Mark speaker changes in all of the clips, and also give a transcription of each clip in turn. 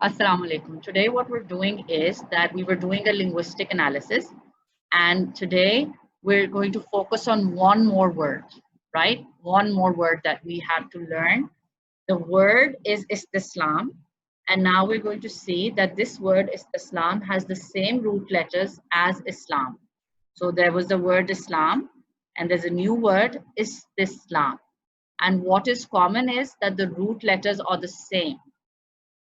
Speaker 1: Assalamu alaikum. Today, what we're doing is that we were doing a linguistic analysis, and today we're going to focus on one more word, right? One more word that we have to learn. The word is Istislam, and now we're going to see that this word Istislam has the same root letters as Islam. So there was the word Islam, and there's a new word Istislam. And what is common is that the root letters are the same.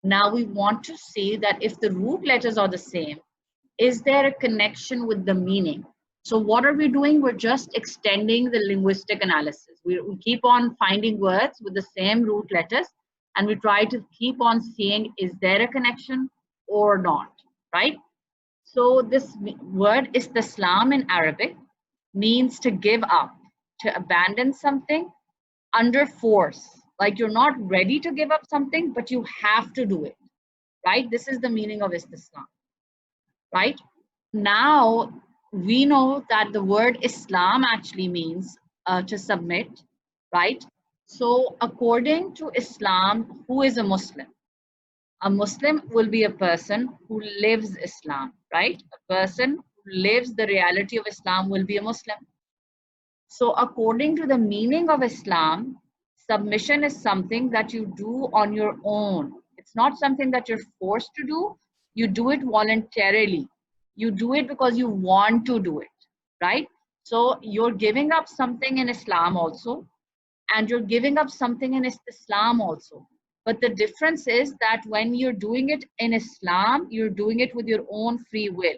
Speaker 1: Now we want to see that if the root letters are the same, is there a connection with the meaning? So what are we doing? We're just extending the linguistic analysis. We keep on finding words with the same root letters, and we try to keep on seeing, is there a connection or not, right? So this word istislam in Arabic means to give up, to abandon something under force. Like you're not ready to give up something, but you have to do it, right? This is the meaning of istislam, right? Now we know that the word Islam actually means to submit, right? So according to Islam, who is a Muslim? A Muslim will be a person who lives Islam, right? A person who lives the reality of Islam will be a Muslim. So according to the meaning of Islam, submission is something that you do on your own. It's not something that you're forced to do. You do it voluntarily. You do it because you want to do it, right? So you're giving up something in Islam also, and you're giving up something in Islam also. But the difference is that when you're doing it in Islam, you're doing it with your own free will.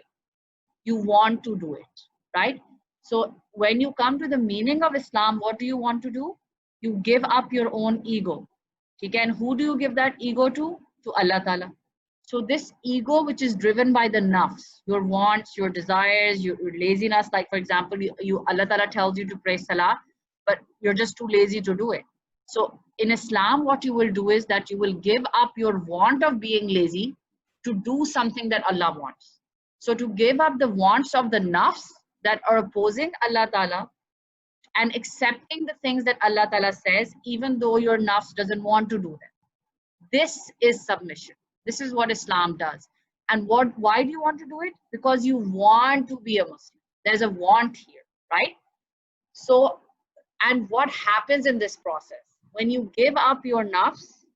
Speaker 1: You want to do it, right? So when you come to the meaning of Islam, what do you want to do? You give up your own ego. Okay, and who do you give that ego to? To Allah Ta'ala. So this ego, which is driven by the nafs, your wants, your desires, your laziness, like for example, Allah Ta'ala tells you to pray salah, but you're just too lazy to do it. So in Islam, what you will do is that you will give up your want of being lazy to do something that Allah wants. So to give up the wants of the nafs that are opposing Allah Ta'ala and accepting the things that Allah Ta'ala says, even though your nafs doesn't want to do them. This is submission. This is what Islam does. And why do you want to do it? Because you want to be a Muslim. There's a want here, right? So, and what happens in this process? When you give up your nafs,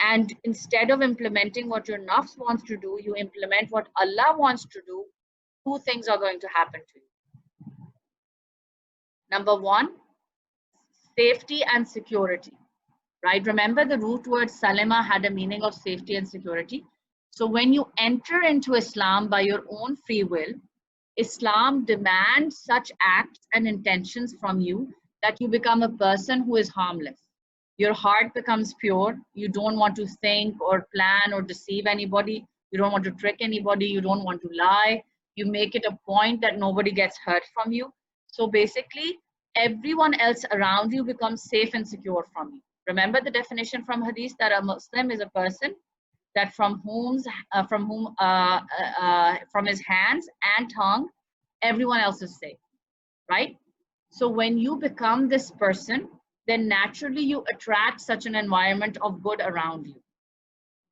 Speaker 1: and instead of implementing what your nafs wants to do, you implement what Allah wants to do, two things are going to happen to you. Number one, safety and security, right? Remember the root word salima had a meaning of safety and security. So when you enter into Islam by your own free will, Islam demands such acts and intentions from you that you become a person who is harmless. Your heart becomes pure. You don't want to think or plan or deceive anybody. You don't want to trick anybody. You don't want to lie. You make it a point that nobody gets hurt from you. So basically, everyone else around you becomes safe and secure from you. Remember the definition from Hadith that a Muslim is a person that from his hands and tongue, everyone else is safe, right? So when you become this person, then naturally you attract such an environment of good around you.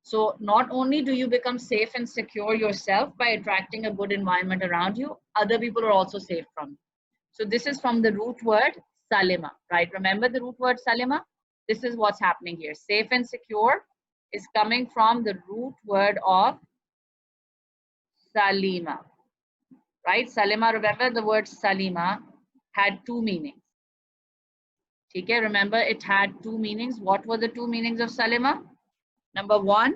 Speaker 1: So not only do you become safe and secure yourself by attracting a good environment around you, other people are also safe from you. So this is from the root word salima, right? Remember the root word salima? This is what's happening here. Safe and secure is coming from the root word of salima, right? Salima, remember the word salima had two meanings. Okay, remember it had two meanings. What were the two meanings of salima? Number one,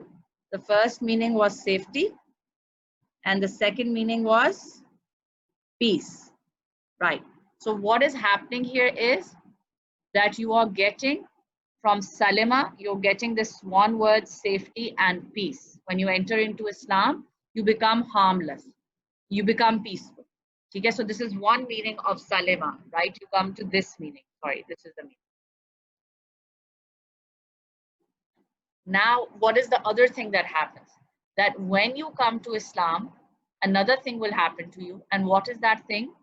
Speaker 1: the first meaning was safety, and the second meaning was peace, right? So what is happening here is that you are getting from salima, you're getting this one word, safety and peace. When you enter into Islam, you become harmless. You become peaceful. Okay, so this is one meaning of salima, right? You come to this meaning. Sorry, this is the meaning. Now, what is the other thing that happens? That when you come to Islam, another thing will happen to you. And what is that thing?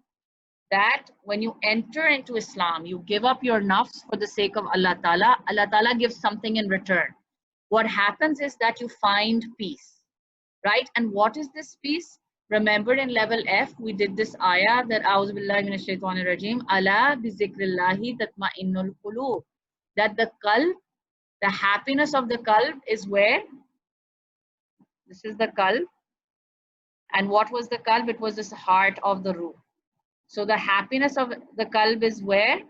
Speaker 1: That when you enter into Islam, you give up your nafs for the sake of Allah Ta'ala. Allah Ta'ala gives something in return. what happens is that you find peace, right? And what is this peace? Remember in level F, we did this ayah that A'udhu billahi minash shaitanir rajim, ala bi zikrillahi tatma'innul qulub, that the qalb, the happiness of the qalb is where? This is the qalb. And what was the qalb? It was this heart of the ruh. So the happiness of the qalb is where?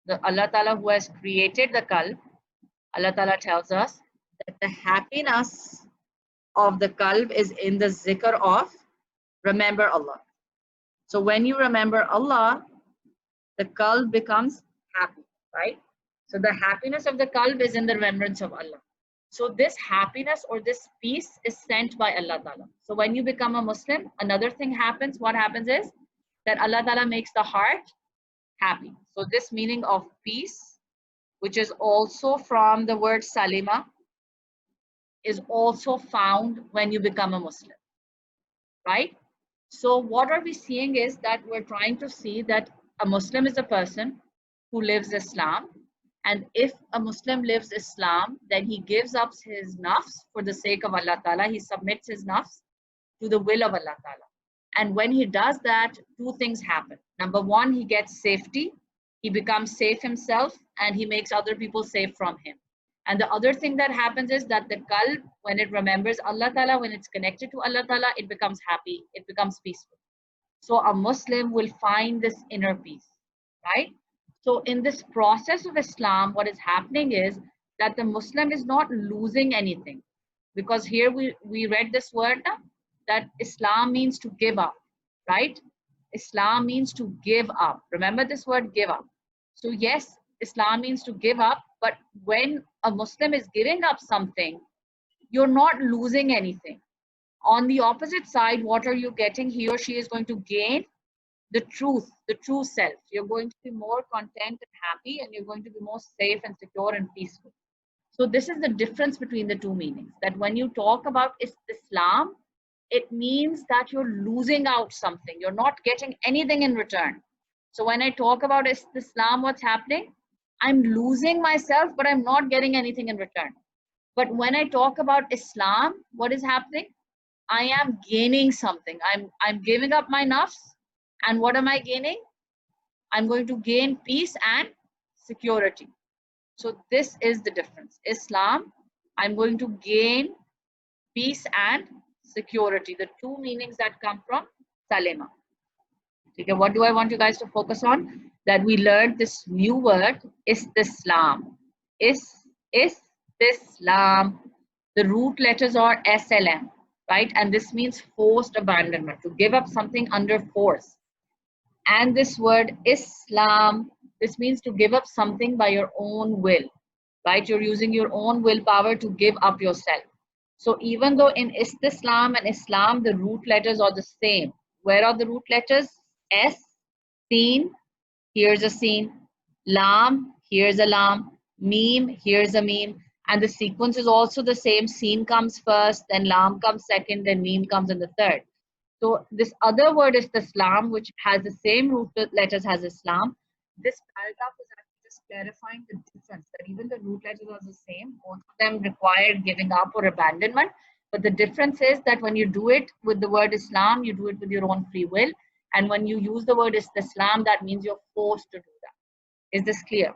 Speaker 1: The Allah Ta'ala who has created the qalb, Allah Ta'ala tells us that the happiness of the qalb is in the zikr of remember Allah. So when you remember Allah, the qalb becomes happy, right? So the happiness of the qalb is in the remembrance of Allah. So this happiness or this peace is sent by Allah Ta'ala. So when you become a Muslim, another thing happens. What happens is that Allah Ta'ala makes the heart happy. So this meaning of peace, which is also from the word salima, is also found when you become a Muslim, right? So what are we seeing is that we're trying to see that a Muslim is a person who lives Islam. And if a Muslim lives Islam, then he gives up his nafs for the sake of Allah Ta'ala. He submits his nafs to the will of Allah Ta'ala. And when he does that, two things happen. Number one, he gets safety. He becomes safe himself and he makes other people safe from him. And the other thing that happens is that the qalb, when it remembers Allah Ta'ala, when it's connected to Allah Ta'ala, it becomes happy, it becomes peaceful. So a Muslim will find this inner peace, right? So in this process of Islam, what is happening is that the Muslim is not losing anything. Because here we read this word that Islam means to give up, right? Islam means to give up. Remember this word, give up. So yes, Islam means to give up, but when a Muslim is giving up something, you're not losing anything. On the opposite side, what are you getting? He or she is going to gain the truth, the true self. You're going to be more content and happy, and you're going to be more safe and secure and peaceful. So this is the difference between the two meanings. That when you talk about Islam, it means that you're losing out something. You're not getting anything in return. So when I talk about Islam, what's happening? I'm losing myself, but I'm not getting anything in return. But when I talk about Islam, what is happening? I am gaining something. I'm giving up my nafs. And what am I gaining? I'm going to gain peace and security. So this is the difference. Islam, I'm going to gain peace and security. The two meanings that come from salima. Okay, what do I want you guys to focus on? That we learned this new word, Istislam. Istislam. The root letters are SLM, right? And this means forced abandonment, to give up something under force. And this word Islam, this means to give up something by your own will, right? You're using your own willpower to give up yourself. So even though in Istislam and Islam, the root letters are the same. Where are the root letters? S, Seen, here's a Seen. Lam, here's a Lam. Meme, here's a Meme. And the sequence is also the same. Seen comes first, then Lam comes second, then Meme comes in the third. So this other word is Islam, which has the same root letters as Islam. This paragraph is actually just clarifying the difference, that even the root letters are the same. Both of them require giving up or abandonment. But the difference is that when you do it with the word Islam, you do it with your own free will. And when you use the word Islam, that means you're forced to do that. Is this clear?